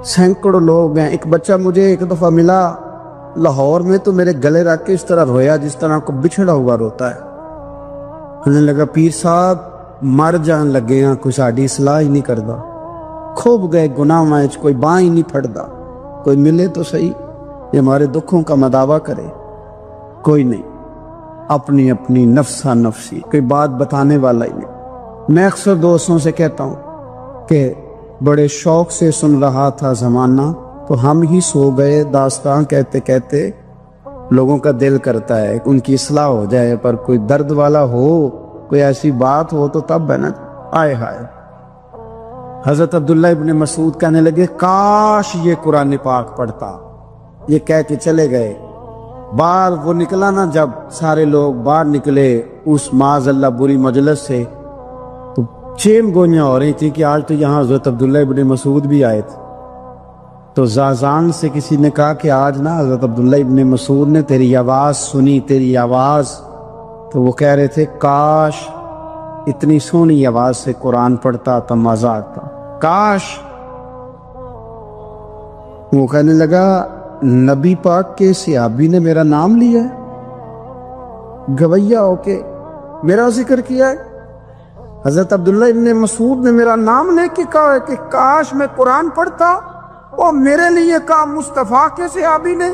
سینکڑوں لوگ ہیں، ایک بچہ مجھے ایک دفعہ ملا لاہور میں تو میرے گلے رکھ کے اس طرح رویا جس طرح کو بچھڑا ہوا روتا ہے۔ کہنے لگا پیر صاحب مر جان لگے ہیں، کوئی ساڑی اصلاح ہی نہیں کردا، کھوب گئے گناہ وچ، کوئی باں ہی نہیں پھڑدا، کوئی ملے تو صحیح یہ ہمارے دکھوں کا مداوع کرے، کوئی نہیں، اپنی اپنی نفسا نفسی، کوئی بات بتانے والا ہی نہیں۔ میں اکثر دوستوں سے کہتا ہوں کہ بڑے شوق سے سن رہا تھا زمانہ تو ہم ہی سو گئے، داستان کہتے کہتے لوگوں کا دل کرتا ہے ان کی اصلاح ہو جائے، پر کوئی درد والا ہو، کوئی ایسی بات ہو تو تب ہے نا، آئے ہائے۔ حضرت عبداللہ ابن مسعود کہنے لگے کاش یہ قرآن پاک پڑھتا، یہ کہہ کے چلے گئے۔ باہر وہ نکلا نا، جب سارے لوگ باہر نکلے اس معاذ اللہ بری مجلس سے، تو چین گوئیاں ہو رہی تھی کہ آج تو یہاں حضرت عبداللہ ابن مسعود بھی آئے تھے۔ تو زازان سے کسی نے کہا کہ آج نا حضرت عبداللہ ابن مسعود نے تیری آواز سنی، تیری آواز، تو وہ کہہ رہے تھے کاش اتنی سونی آواز سے قرآن پڑھتا تو مزہ آتا، کاش۔ وہ کہنے لگا نبی پاک کے صحابی نے میرا نام لیا ہے، گویا ہو کے میرا ذکر کیا ہے، حضرت عبداللہ ابن مسعود نے میرا نام لے کے کہا ہے کہ کاش میں قرآن پڑھتا، اور میرے لیے کہا مصطفیٰ کے صحابی نے،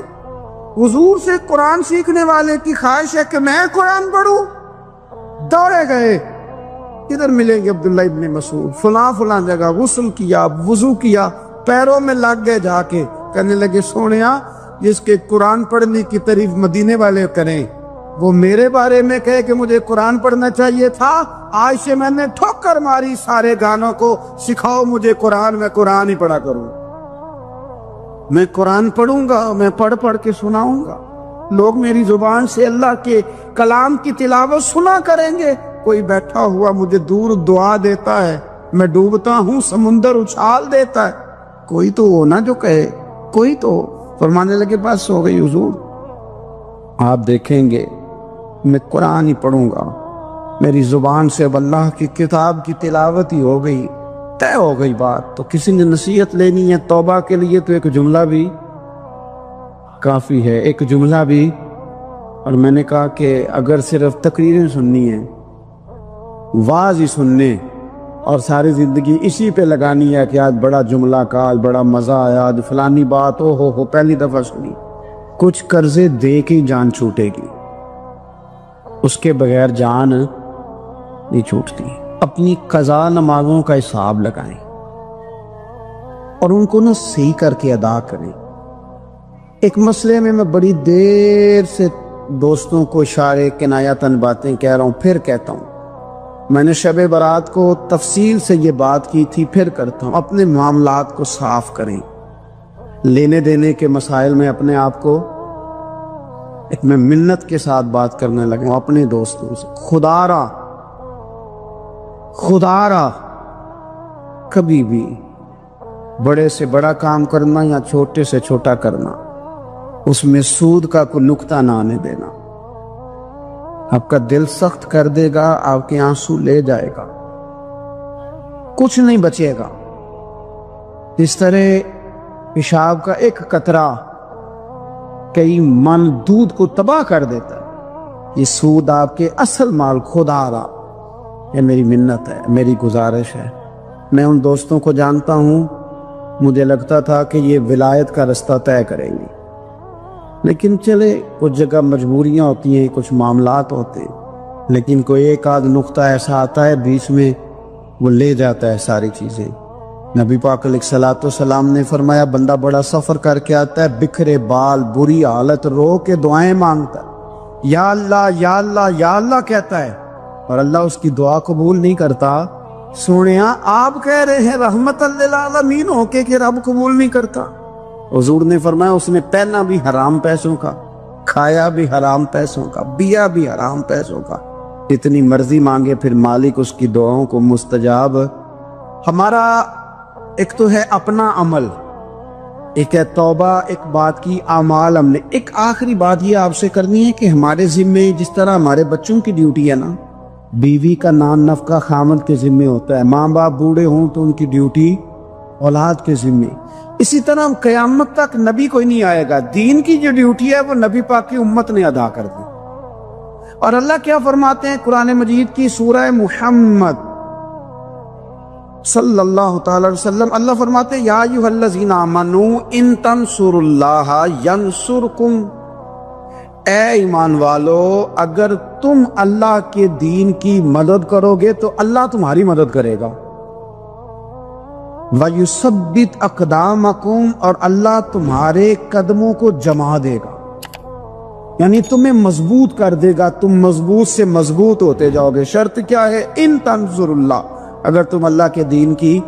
حضور سے قرآن سیکھنے والے کی خواہش ہے کہ میں قرآن پڑھوں۔ دوڑے گئے، کدھر ملیں گے عبداللہ ابن مسعود؟ فلاں فلاں جگہ، غسل کیا، وضو کیا، پیروں میں لگ گئے، جا کے کہنے لگے سونیا جس کے قرآن پڑھنے کی تعریف مدینے والے کریں وہ میرے بارے میں کہے کہ مجھے قرآن پڑھنا چاہیے تھا، آج سے میں نے ٹھوکر ماری سارے گانوں کو، سکھاؤ مجھے قرآن، میں قرآن ہی پڑھا کروں، میں قرآن پڑھوں گا، میں پڑھ پڑھ کے سناؤں گا، لوگ میری زبان سے اللہ کے کلام کی تلاوت سنا کریں گے۔ کوئی بیٹھا ہوا مجھے دور دعا دیتا ہے، میں ڈوبتا ہوں سمندر اچھال دیتا ہے، کوئی تو ہو نا جو کہے، کوئی تو۔ فرمانے لگے بس ہو گئی حضور، آپ دیکھیں گے میں قرآن ہی پڑھوں گا، میری زبان سے اب اللہ کی کتاب کی تلاوت ہی ہو گئی، طے ہو گئی بات۔ تو کسی نے نصیحت لینی ہے توبہ کے لیے تو ایک جملہ بھی کافی ہے، ایک جملہ بھی۔ اور میں نے کہا کہ اگر صرف تقریریں سننی ہیں، واعظ ہی سننے اور ساری زندگی اسی پہ لگانی ہے کہ آج بڑا جملہ کا، آج بڑا مزہ آیا، آج فلانی بات ہو پہلی دفعہ سنی، کچھ قرضے دے کے جان چھوٹے گی، اس کے بغیر جان نہیں چھوٹتی۔ اپنی قضا نمازوں کا حساب لگائیں اور ان کو صحیح کر کے ادا کریں۔ ایک مسئلے میں بڑی دیر سے دوستوں کو اشارے کنایتاً باتیں کہہ رہا ہوں، پھر کہتا ہوں، میں نے شب برات کو تفصیل سے یہ بات کی تھی، پھر کرتا ہوں، اپنے معاملات کو صاف کریں، لینے دینے کے مسائل میں اپنے آپ کو ایک میں منت کے ساتھ بات کرنے لگا ہوں اپنے دوستوں سے، خدا را کبھی بھی بڑے سے بڑا کام کرنا یا چھوٹے سے چھوٹا کرنا، اس میں سود کا کوئی نقطہ نہ آنے دینا، آپ کا دل سخت کر دے گا، آپ کے آنسو لے جائے گا، کچھ نہیں بچے گا۔ اس طرح پیشاب کا ایک قطرہ کئی من دودھ کو تباہ کر دیتا ہے، یہ سود آپ کے اصل مال خدا را، یہ میری منت ہے، میری گزارش ہے۔ میں ان دوستوں کو جانتا ہوں، مجھے لگتا تھا کہ یہ ولایت کا رستہ طے کریں گے، لیکن چلے کچھ جگہ مجبوریاں ہوتی ہیں، کچھ معاملات ہوتے ہیں، لیکن کوئی ایک آدھ نقطہ ایسا آتا ہے بیچ میں، وہ لے جاتا ہے ساری چیزیں۔ نبی پاک علیہ الصلوۃ والسلام نے فرمایا بندہ بڑا سفر کر کے آتا ہے، بکھرے بال، بری حالت، رو کے دعائیں مانگتا ہے، یا اللہ یا اللہ یا اللہ کہتا ہے، اور اللہ اس کی دعا قبول نہیں کرتا۔ سونیا آپ کہہ رہے ہیں رحمت للعالمین ہو کے کہ رب قبول نہیں کرتا۔ حضور نے فرمایا اس نے پہنا بھی حرام پیسوں کا، کھایا بھی حرام پیسوں کا، پیا بھی حرام پیسوں کا، اتنی مرضی مانگے پھر مالک اس کی دعاؤں کو مستجاب۔ ہمارا ایک تو ہے اپنا عمل، ایک ہے توبہ، ایک بات کی اعمال ہم نے۔ ایک آخری بات یہ آپ سے کرنی ہے کہ ہمارے ذمے جس طرح ہمارے بچوں کی ڈیوٹی ہے نا، بیوی کا نان نفقہ خامد کے ذمے ہوتا ہے، ماں باپ بوڑھے ہوں تو ان کی ڈیوٹی اولاد کے ذمے، اسی طرح قیامت تک نبی کوئی نہیں آئے گا، دین کی جو ڈیوٹی ہے وہ نبی پاک کی امت نے ادا کر دی۔ اور اللہ کیا فرماتے ہیں قرآن مجید کی سورہ محمد صلی اللہ تعالی علیہ وسلم، اللہ فرماتے ہیں یا ایھا الذین آمنوا ان تنصروا اللہ ینصرکم، اے ایمان والو اگر تم اللہ کے دین کی مدد کرو گے تو اللہ تمہاری مدد کرے گا، وَيُثَبِّتْ أَقْدَامَكُمْ، اور اللہ تمہارے قدموں کو جما دے گا، یعنی تمہیں مضبوط کر دے گا، تم مضبوط سے مضبوط ہوتے جاؤ گے۔ شرط کیا ہے؟ ان تنصروا اللہ، اگر تم اللہ کے دین کی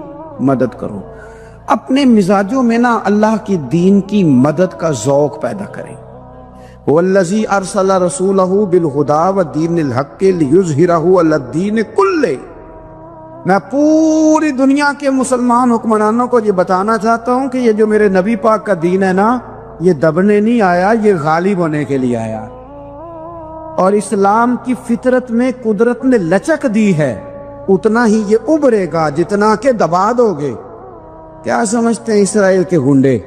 مدد کرو۔ اپنے مزاجوں میں نا اللہ کی دین کی مدد کا ذوق پیدا کریں۔ وَالَّذِي أَرْسَلَ رَسُولَهُ بِالْهُدَىٰ وَدِينِ الْحَقِّ لِيُظْهِرَهُ عَلَى الدِّينِ كُلِّهِ، میں پوری دنیا کے مسلمان حکمرانوں کو یہ بتانا چاہتا ہوں کہ یہ جو میرے نبی پاک کا دین ہے نا، یہ دبنے نہیں آیا، یہ غالب ہونے کے لیے آیا۔ اور اسلام کی فطرت میں قدرت نے لچک دی ہے، اتنا ہی یہ ابھرے گا جتنا کہ دبا دو گے۔ کیا سمجھتے ہیں اسرائیل کے گنڈے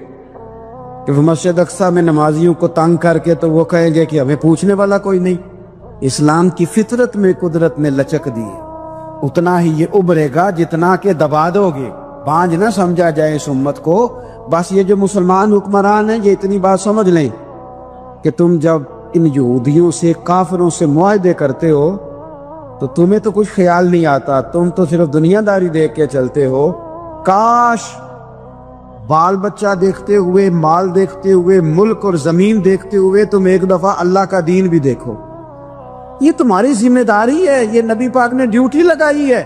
کہ مسجد اقصی میں نمازیوں کو تنگ کر کے تو وہ کہیں گے کہ ہمیں پوچھنے والا کوئی نہیں؟ اسلام کی فطرت میں قدرت نے لچک دی ہے، اتنا ہی یہ ابھرے گا جتنا کہ دبا دو گے۔ بانجھ نہ سمجھا جائے اس امت کو۔ بس یہ جو مسلمان حکمران ہیں، یہ اتنی بات سمجھ لیں کہ تم جب ان یہودیوں سے، کافروں سے معاہدے کرتے ہو تو تمہیں تو کچھ خیال نہیں آتا، تم تو صرف دنیا داری دیکھ کے چلتے ہو۔ کاش بال بچہ دیکھتے ہوئے، مال دیکھتے ہوئے، ملک اور زمین دیکھتے ہوئے تم ایک دفعہ اللہ کا دین بھی دیکھو۔ یہ تمہاری ذمہ داری ہے، یہ نبی پاک نے ڈیوٹی لگائی ہے۔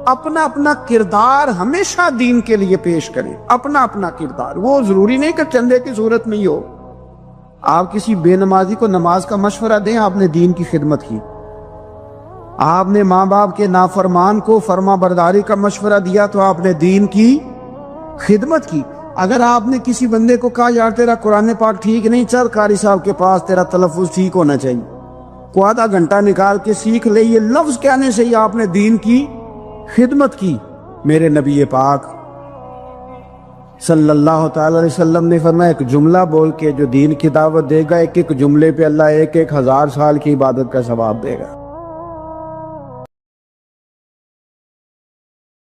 اپنا اپنا کردار ہمیشہ دین کے لیے پیش کریں، اپنا اپنا کردار۔ وہ ضروری نہیں کہ چندے کی صورت میں ہی ہو۔ آپ کسی بے نمازی کو نماز کا مشورہ دیں، آپ نے دین کی خدمت کی۔ آپ نے ماں باپ کے نافرمان کو فرما برداری کا مشورہ دیا تو آپ نے دین کی خدمت کی۔ اگر آپ نے کسی بندے کو کہا یار تیرا قرآن پاک ٹھیک نہیں، چل قاری صاحب کے پاس، تیرا تلفظ ٹھیک ہونا چاہیے، کو آدھا گھنٹہ نکال کے سیکھ لے، یہ لفظ کہنے سے ہی آپ نے دین کی خدمت کی۔ میرے نبی پاک صلی اللہ تعالی علیہ وسلم نے فرمایا ایک جملہ بول کے جو دین کی دعوت دے گا، ایک ایک جملے پہ اللہ 1000 سال کی عبادت کا ثواب دے گا۔